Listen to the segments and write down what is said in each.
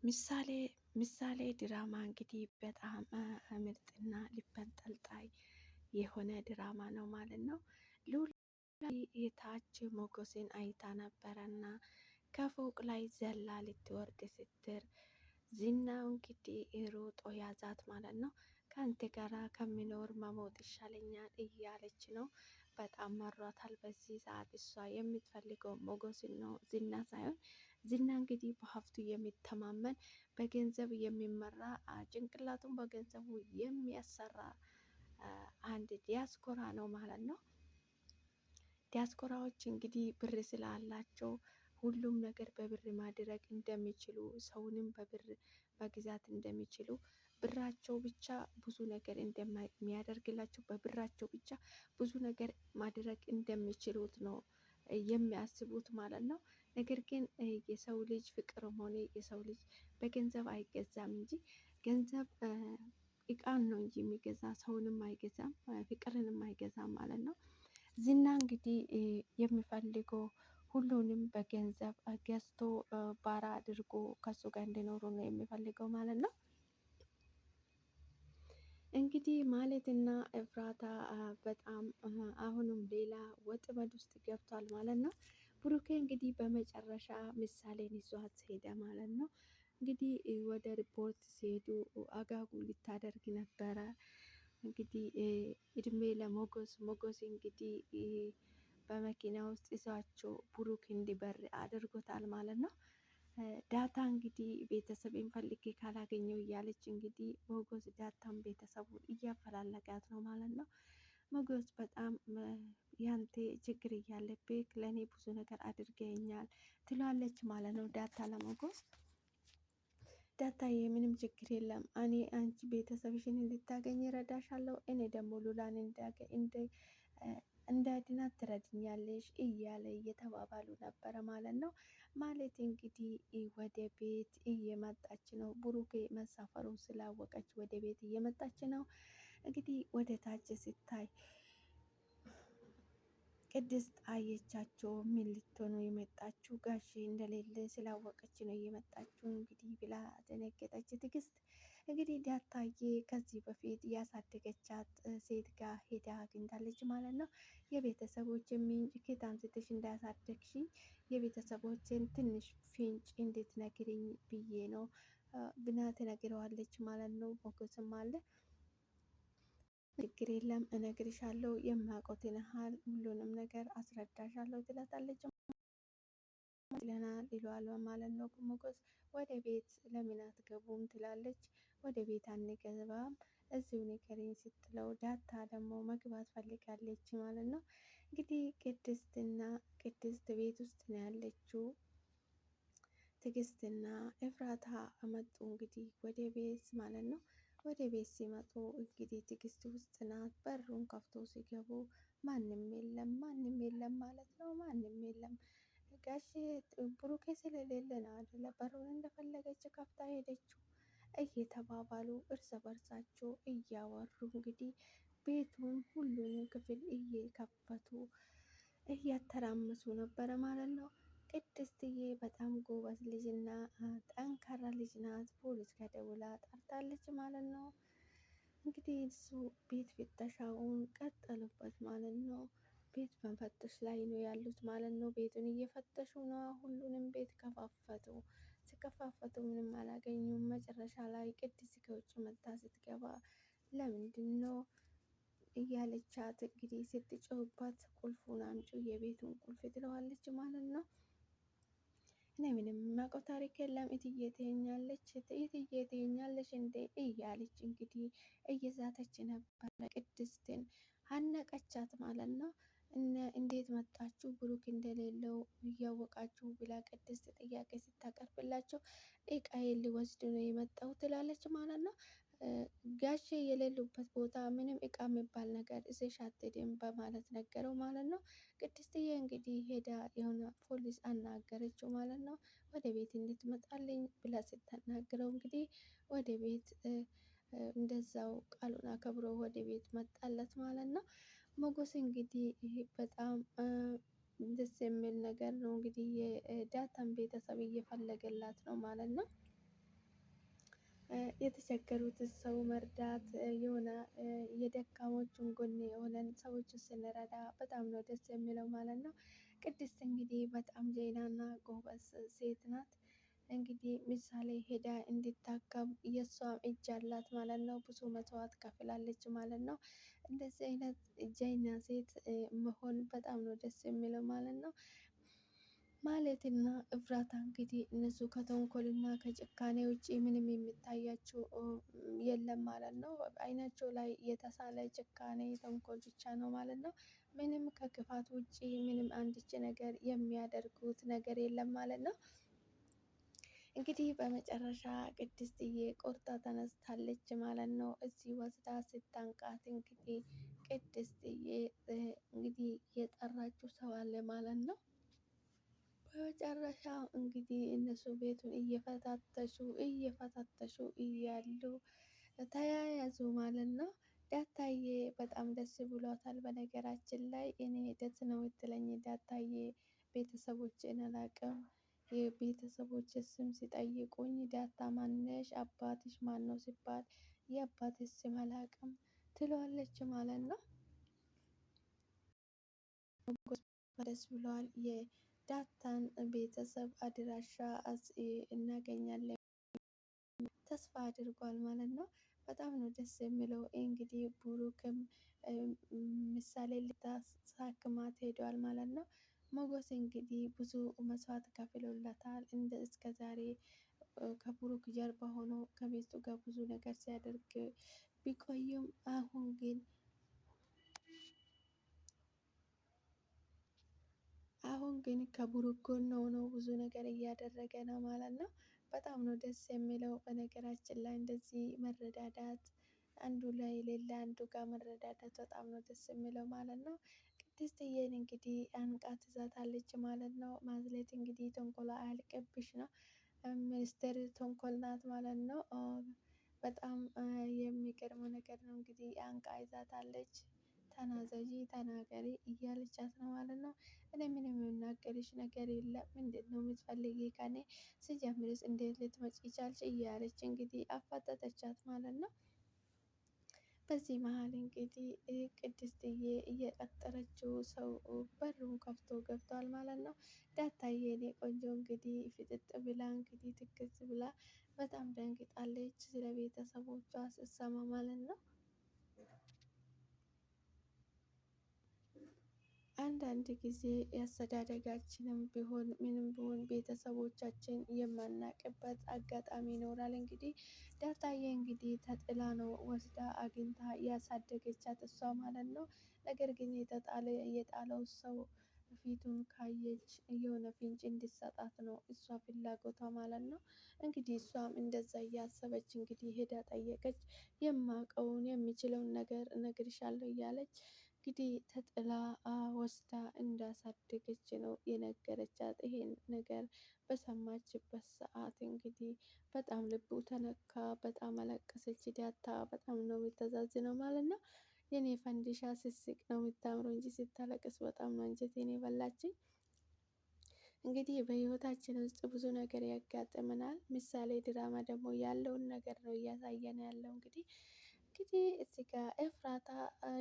ምሳሌ ምሳሌ ድራማ እንግዲህ በጣም ምርጥና ልብ አንጠልጣይ የሆነ ድራማ ነው ማለት ነው። ሉላ የታች ሞገስን አይታ ነበረና ከፎቅ ላይ ዘላ ልትወርድ ስትል ዝናው እንግዲህ ሮጦ ያዛት ማለት ነው። ከአንተ ጋራ ከሚኖር መሞት ይሻለኛል እያለች ነው። በጣም መሯታል። በዚህ ሰዓት እሷ የምትፈልገው ሞገስን ነው፣ ዝና ሳይሆን። ዝና እንግዲህ በሀብቱ የሚተማመን በገንዘብ የሚመራ ጭንቅላቱን በገንዘቡ የሚያሰራ አንድ ዲያስፖራ ነው ማለት ነው። ዲያስፖራዎች እንግዲህ ብር ስላላቸው ሁሉም ነገር በብር ማድረግ እንደሚችሉ፣ ሰውንም በብር መግዛት እንደሚችሉ፣ ብራቸው ብቻ ብዙ ነገር እንደሚያደርግላቸው፣ በብራቸው ብቻ ብዙ ነገር ማድረግ እንደሚችሉት ነው የሚያስቡት ማለት ነው። ነገር ግን የሰው ልጅ ፍቅርም ሆነ የሰው ልጅ በገንዘብ አይገዛም እንጂ ገንዘብ እቃን ነው እንጂ የሚገዛ ሰውንም አይገዛም፣ ፍቅርንም አይገዛም ማለት ነው። ዝና እንግዲህ የሚፈልገው ሁሉንም በገንዘብ ገዝቶ ባራ አድርጎ ከሱ ጋር እንዲኖሩ ነው የሚፈልገው ማለት ነው። እንግዲህ ማለትና ኤፍራታ በጣም አሁንም ሌላ ወጥመድ ውስጥ ገብቷል ማለት ነው። ብሩኬ እንግዲህ በመጨረሻ ምሳሌን ይዟት ሄደ ማለት ነው። እንግዲህ ወደ ሪፖርት ሲሄዱ አጋጉ ልታደርግ ነበረ። እንግዲህ እድሜ ለሞገስ ሞገስ እንግዲህ በመኪና ውስጥ ይዟቸው ብሩክ እንዲበር አድርጎታል ማለት ነው። ዳታ እንግዲህ ቤተሰብን ፈልጌ ካላገኘው እያለች እንግዲህ ሞገስ ዳታም ቤተሰቡን እያፈላለጋት ነው ማለት ነው። ሞገስ በጣም ያንተ ችግር እያለብህ ለእኔ ብዙ ነገር አድርገኛል ትላለች ማለት ነው ዳታ ለሞገስ። ዳታዬ ምንም ችግር የለም፣ እኔ አንቺ ቤተሰብሽን እንድታገኝ እረዳሻለሁ፣ እኔ ደግሞ ሉላን እንዳድናት ትረድኛለሽ እያለ እየተባባሉ ነበረ ማለት ነው። ማለት እንግዲህ ወደ ቤት እየመጣች ነው። ብሩኬ መሳፈሩን ስላወቀች ወደ ቤት እየመጣች ነው። እንግዲህ ወደ ታች ሲታይ ቅድስት አየቻቸው። ምን ልትሆኑ የመጣችሁ? ጋሼ እንደሌለ ስላወቀች ነው እየመጣችሁ እንግዲህ ብላ ደነገጠች። ትግስት እንግዲህ ዳታዬ ከዚህ በፊት ያሳደገቻት ሴት ጋር ሄዳ አግኝታለች ማለት ነው። የቤተሰቦች ምንጭ ከየት አንስተሽ እንዳያሳደግሽኝ የቤተሰቦችን ትንሽ ፍንጭ እንድትነግሪኝ ብዬ ነው ብላ ትነግረዋለች ማለት ነው። ሞገስም አለ ችግር የለም እነግርሻለሁ፣ የማውቀውን ያህል ሁሉንም ነገር አስረዳሻለሁ ትላታለች። ይለናል ይለዋል ማለት ነው። ሞገስ ወደ ቤት ለምን አትገቡም ትላለች። ወደ ቤት አንገባም እዚሁ ንገሪኝ ስትለው ዳታ ደግሞ መግባት ፈልጋለች ማለት ነው። እንግዲህ ቅድስት ቤት ውስጥ ነው ያለችው። ትግስትና ኤፍራታ መጡ እንግዲህ ወደ ቤት ማለት ነው። ወደ ቤት ሲመጡ እንግዲህ ትግስት ውስጥ ናት። በሩን ከፍቶ ሲገቡ ማንም የለም፣ ማንም የለም ማለት ነው። ማንም የለም። ጋሼ ብሩኬ ስለሌለ ነው አይደለ በሩን እንደፈለገች ከፍታ ሄደችው እየተባባሉ እርስ በርሳቸው እያወሩ እንግዲህ ቤቱን ሁሉንም ክፍል እየከፈቱ እያተራመሱ ነበረ ማለት ነው። ቅድስትዬ በጣም ጎበዝ ልጅና ጠንካራ ልጅ ናት። ፖሊስ ጋር ደውላ ጠርታለች ማለት ነው። እንግዲህ እሱ ቤት ፍተሻውን ቀጠሉበት ማለት ነው። ቤት መፈተሽ ላይ ነው ያሉት ማለት ነው። ቤቱን እየፈተሹ ነው። ሁሉንም ቤት ከፋፈቱ። ሲከፋፈቱ ምንም አላገኙም። መጨረሻ ላይ ቅድስት ከውጭ መታ ስትገባ ለምንድን ነው እያለቻት እንግዲህ ስትጮህባት ቁልፉን አምጪ የቤቱን ቁልፍ ትለዋለች ማለት ነው። እኔ ምንም የማውቀው ታሪክ የለም እትዬ ትይኛለች፣ እትዬ ትይኛለች እንዴ እያለች እንግዲህ እየዛተች ነበረ። ቅድስትን አነቀቻት ማለት ነው። እንዴት መጣችሁ ብሩክ እንደሌለው እያወቃችሁ ብላ ቅድስት ጥያቄ ስታቀርብላቸው እቃዬን ሊወስድ ነው የመጣው ትላለች ማለት ነው። ጋሼ የሌሉበት ቦታ ምንም እቃ የሚባል ነገር እዚህ አትሄድም በማለት ነገረው ማለት ነው። ቅድስትዬ እንግዲህ ሄዳ የሆነ ፖሊስ አናገረችው ማለት ነው። ወደ ቤት እንድትመጣልኝ ብላ ስታናግረው እንግዲህ ወደ ቤት እንደዛው ቃሉን አከብሮ ወደ ቤት መጣለት ማለት ነው። ሞገስ እንግዲህ ይሄ በጣም ደስ የሚል ነገር ነው። እንግዲህ የዳታን ቤተሰብ እየፈለገላት ነው ማለት ነው። የተቸገሩትን ሰው መርዳት የሆነ የደካሞቹን ጎን የሆነን ሰዎች ስንረዳ በጣም ነው ደስ የሚለው ማለት ነው። ቅድስት እንግዲህ በጣም ጀግናና ጎበዝ ሴት ናት። እንግዲህ ምሳሌ ሄዳ እንዲታከም የእሷም እጅ አላት ማለት ነው። ብዙ መስዋዕት ከፍላለች ማለት ነው። እንደዚህ አይነት ጀግና ሴት መሆን በጣም ነው ደስ የሚለው ማለት ነው። ማህሌትና ኤፍራታ እንግዲህ እነሱ ከተንኮልና ከጭካኔ ውጪ ምንም የሚታያቸው የለም ማለት ነው። አይናቸው ላይ የተሳለ ጭካኔ ተንኮል ብቻ ነው ማለት ነው። ምንም ከክፋት ውጪ ምንም አንድች ነገር የሚያደርጉት ነገር የለም ማለት ነው። እንግዲህ በመጨረሻ ቅድስትዬ ቆርጣ ተነስታለች ማለት ነው። እዚህ ወስዳ ስታንቃት እንግዲህ ቅድስትዬ እንግዲህ የጠራችው ሰው አለ ማለት ነው። በመጨረሻ እንግዲህ እነሱ ቤቱን እየፈታተሹ እያሉ ተያያዙ ማለት ነው። ዳታዬ በጣም ደስ ብሏታል። በነገራችን ላይ እኔ ደስ ነው የምትለኝ ዳታዬ። ቤተሰቦቼን አላቅም። የቤተሰቦች ስም ሲጠይቁኝ ዳታ ማነሽ አባትሽ ማን ነው ሲባል የአባትሽ ስም አላቅም ትለዋለች ማለት ነው። ደስ ብሏል። የዳታን ቤተሰብ አድራሻ እናገኛለን ተስፋ አድርጓል ማለት ነው። በጣም ነው ደስ የሚለው። እንግዲህ ብሩክም ምሳሌ ልታሳክማት ሄዷል ማለት ነው። ሞገስ እንግዲህ ብዙ መስዋዕት ከፍሎለታል። እንደ እስከ ዛሬ ከብሩክ ጀርባ ሆኖ ከሚስቱ ጋር ብዙ ነገር ሲያደርግ ቢቆይም አሁን ግን ከብሩክ ጎን ሆኖ ብዙ ነገር እያደረገ ነው ማለት ነው። በጣም ነው ደስ የሚለው። በነገራችን ላይ እንደዚህ መረዳዳት አንዱ ላይ ሌላ አንዱ ጋር መረዳዳት በጣም ነው ደስ የሚለው ማለት ነው። ቅድስትዬን እንግዲህ አንቃት ይዛታለች ማለት ነው። ማህሌት እንግዲህ ተንኮሏ አያልቅብሽ ነው። ሚኒስትር ተንኮል ናት ማለት ነው። በጣም የሚገርመው ነገር ነው እንግዲህ አንቃ ይዛታለች። ተናዘዢ ተናገሪ እያለቻት ነው ማለት ነው። እኔ ምንም የምናገርሽ ነገር የለም ምንድነው የምትፈልጊ ከኔ? ስጀምርስ እንዴት ልትመጪ ቻልሽ? እያለች እንግዲህ አፋጠጠቻት ማለት ነው። በዚህ መሀል እንግዲህ ቅድስትዬ እየቀጠረችው ሰው በሩን ከፍቶ ገብቷል ማለት ነው። ዳታዬ የኔ ቆንጆ እንግዲህ ፍጥጥ ብላ እንግዲህ ትክዝ ብላ በጣም ደንግጣለች ስለ ቤተሰቦቿ ስትሰማ ማለት ነው። አንዳንድ ጊዜ ያስተዳደጋችንም ቢሆን ምንም ቢሆን ቤተሰቦቻችን የማናቅበት አጋጣሚ ይኖራል። እንግዲህ ዳታዬ እንግዲህ ተጥላ ነው ወስዳ አግኝታ ያሳደገቻት እሷ ማለት ነው። ነገር ግን የጣለው ሰው ፊቱን ካየች የሆነ ፍንጭ እንዲሰጣት ነው እሷ ፍላጎቷ ማለት ነው። እንግዲህ እሷም እንደዛ እያሰበች እንግዲህ ሄዳ ጠየቀች። የማውቀውን የሚችለውን ነገር እነግርሻለሁ እያለች እንግዲህ ተጥላ ወስዳ እንዳሳደገች ነው የነገረቻት። ይሄን ነገር በሰማችበት ሰዓት እንግዲህ በጣም ልቡ ተነካ። በጣም አለቀሰች። ዳታ በጣም ነው የምታሳዝነው ማለት ነው። የኔ ፈንዲሻ ስስቅ ነው የምታምረው እንጂ ስታለቅስ በጣም ነው አንጀቴን የበላችኝ። እንግዲህ በህይወታችን ውስጥ ብዙ ነገር ያጋጥመናል። ምሳሌ ድራማ ደግሞ ያለውን ነገር ነው እያሳየን ያለው። እንግዲህ እዚህ ጋር ኤፍራታ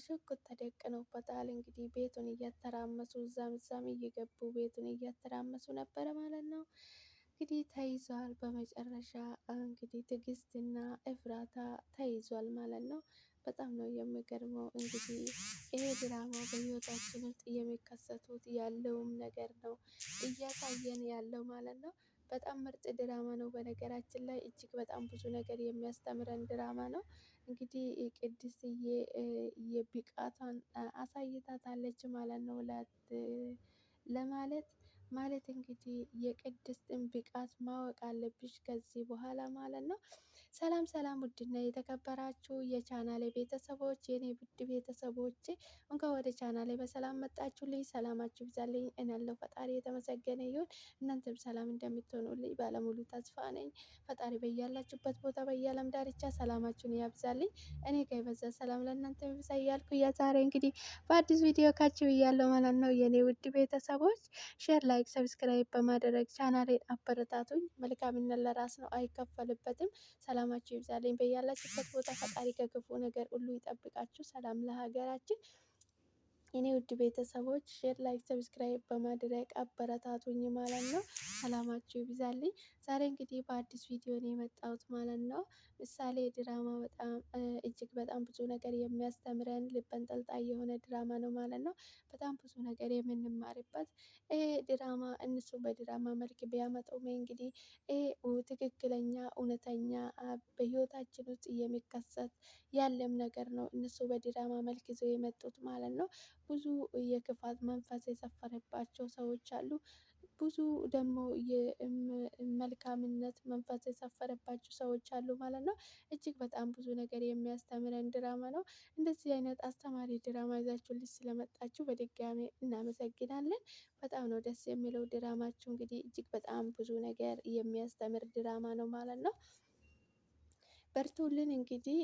ሽጉጥ ተደቅኖበታል። እንግዲህ ቤቱን እያተራመሱ እዛም እየገቡ ቤቱን እያተራመሱ ነበረ ማለት ነው። እንግዲህ ተይዟል። በመጨረሻ እንግዲህ ትዕግስትና ኤፍራታ ተይዟል ማለት ነው። በጣም ነው የሚገርመው። እንግዲህ ይሄ ድራማ በህይወታችን ውስጥ የሚከሰቱት ያለውም ነገር ነው እያሳየን ያለው ማለት ነው። በጣም ምርጥ ድራማ ነው። በነገራችን ላይ እጅግ በጣም ብዙ ነገር የሚያስተምረን ድራማ ነው። እንግዲህ ቅድስትዬ የብቃቷን አሳይታታለች ማለት ነው። ማለት እንግዲህ የቅድስትን ብቃት ማወቅ አለብሽ ከዚህ በኋላ ማለት ነው። ሰላም ሰላም! ውድና የተከበራችሁ የቻናሌ ቤተሰቦች የኔ ውድ ቤተሰቦቼ እንኳን ወደ ቻናሌ በሰላም መጣችሁልኝ። ሰላማችሁ ይብዛልኝ። እኔ ያለው ፈጣሪ የተመሰገነ ይሁን። እናንተም ሰላም እንደምትሆኑልኝ ባለሙሉ ተስፋ ነኝ። ፈጣሪ በያላችሁበት ቦታ በየዓለም ዳርቻ ሰላማችሁን ያብዛልኝ። እኔ ጋር የበዛ ሰላም ለእናንተ ይብዛ እያልኩ የዛሬ እንግዲህ በአዲስ ቪዲዮ ካችሁ እያለሁ ማለት ነው። የኔ ውድ ቤተሰቦች ሼር ላይ ላይክ፣ ሰብስክራይብ በማድረግ ቻናሌን አበረታቱኝ። መልካምነት ለራስ ነው፣ አይከፈልበትም። ሰላማችሁ ይብዛልኝ በያላችሁበት ቦታ። ፈጣሪ ከክፉ ነገር ሁሉ ይጠብቃችሁ። ሰላም ለሀገራችን። የኔ ውድ ቤተሰቦች ሼር፣ ላይክ፣ ሰብስክራይብ በማድረግ አበረታቱኝ ማለት ነው። ሰላማችሁ ይብዛልኝ። ዛሬ እንግዲህ በአዲስ ቪዲዮ ነው የመጣሁት ማለት ነው። ምሳሌ ድራማ በጣም እጅግ በጣም ብዙ ነገር የሚያስተምረን ልብ አንጠልጣይ የሆነ ድራማ ነው ማለት ነው። በጣም ብዙ ነገር የምንማርበት ይሄ ድራማ እነሱ በድራማ መልክ ቢያመጡም እንግዲህ ይሄ ትክክለኛ እውነተኛ በህይወታችን ውስጥ የሚከሰት ያለም ነገር ነው። እነሱ በድራማ መልክ ይዘው የመጡት ማለት ነው። ብዙ የክፋት መንፈስ የሰፈረባቸው ሰዎች አሉ። ብዙ ደግሞ የመልካምነት መንፈስ የሰፈረባቸው ሰዎች አሉ ማለት ነው። እጅግ በጣም ብዙ ነገር የሚያስተምረን ድራማ ነው። እንደዚህ አይነት አስተማሪ ድራማ ይዛችሁልኝ ስለመጣችሁ በድጋሚ እናመሰግናለን። በጣም ነው ደስ የሚለው ድራማችሁ። እንግዲህ እጅግ በጣም ብዙ ነገር የሚያስተምር ድራማ ነው ማለት ነው። በርቱልን። እንግዲህ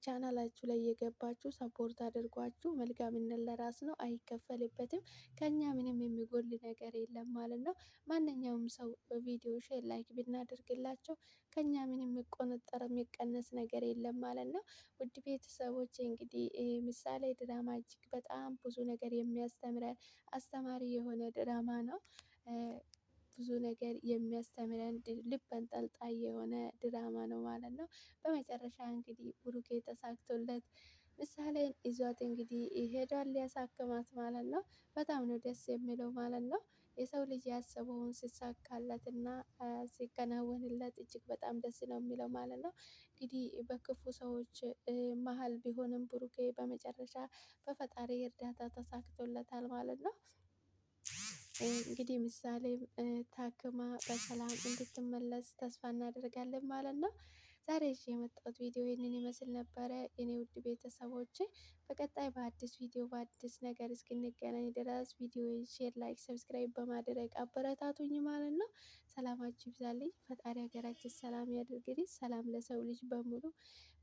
ቻናላችሁ ላይ የገባችሁ ሰፖርት አድርጓችሁ። መልካምነት ለራስ ነው፣ አይከፈልበትም። ከኛ ምንም የሚጎል ነገር የለም ማለት ነው። ማንኛውም ሰው በቪዲዮ ሼር ላይክ ብናደርግላቸው ከኛ ምንም የሚቆነጠር የሚቀነስ ነገር የለም ማለት ነው። ውድ ቤተሰቦች እንግዲህ ምሳሌ ድራማ እጅግ በጣም ብዙ ነገር የሚያስተምረን አስተማሪ የሆነ ድራማ ነው። ብዙ ነገር የሚያስተምረን ልብ አንጠልጣይ የሆነ ድራማ ነው ማለት ነው። በመጨረሻ እንግዲህ ብሩኬ ተሳክቶለት ምሳሌን ይዟት እንግዲህ ሄዷል ሊያሳክማት ማለት ነው። በጣም ነው ደስ የሚለው ማለት ነው። የሰው ልጅ ያሰበውን ሲሳካለትና ሲከናወንለት እጅግ በጣም ደስ ነው የሚለው ማለት ነው። እንግዲህ በክፉ ሰዎች መሀል ቢሆንም ብሩኬ በመጨረሻ በፈጣሪ እርዳታ ተሳክቶለታል ማለት ነው። እንግዲህ ምሳሌም ታክማ በሰላም እንድትመለስ ተስፋ እናደርጋለን ማለት ነው። ዛሬ ይዤ የመጣሁት ቪዲዮ ይህንን ይመስል ነበረ የኔ ውድ ቤተሰቦቼ። በቀጣይ በአዲስ ቪዲዮ በአዲስ ነገር እስክንገናኝ ድረስ ቪዲዮ ሼር፣ ላይክ፣ ሰብስክራይብ በማድረግ አበረታቱኝ ማለት ነው። ሰላማችሁ ይብዛልኝ። ፈጣሪ ሀገራችን ሰላም ያድርግልኝ። ሰላም ለሰው ልጅ በሙሉ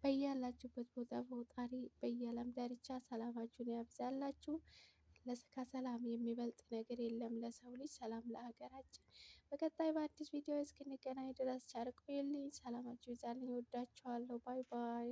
በያላችሁበት ቦታ ፈጣሪ በየዓለም ዳርቻ ሰላማችሁን ያብዛላችሁ። ከሰላም የሚበልጥ ነገር የለም ለሰው ልጅ። ሰላም ለሀገራችን። በቀጣይ በአዲስ ቪዲዮ እስክንገናኝ ድረስ ቸር ቆዩልኝ። ሰላማችሁ ይብዛልኝ። እወዳችኋለሁ። ባይ ባይ።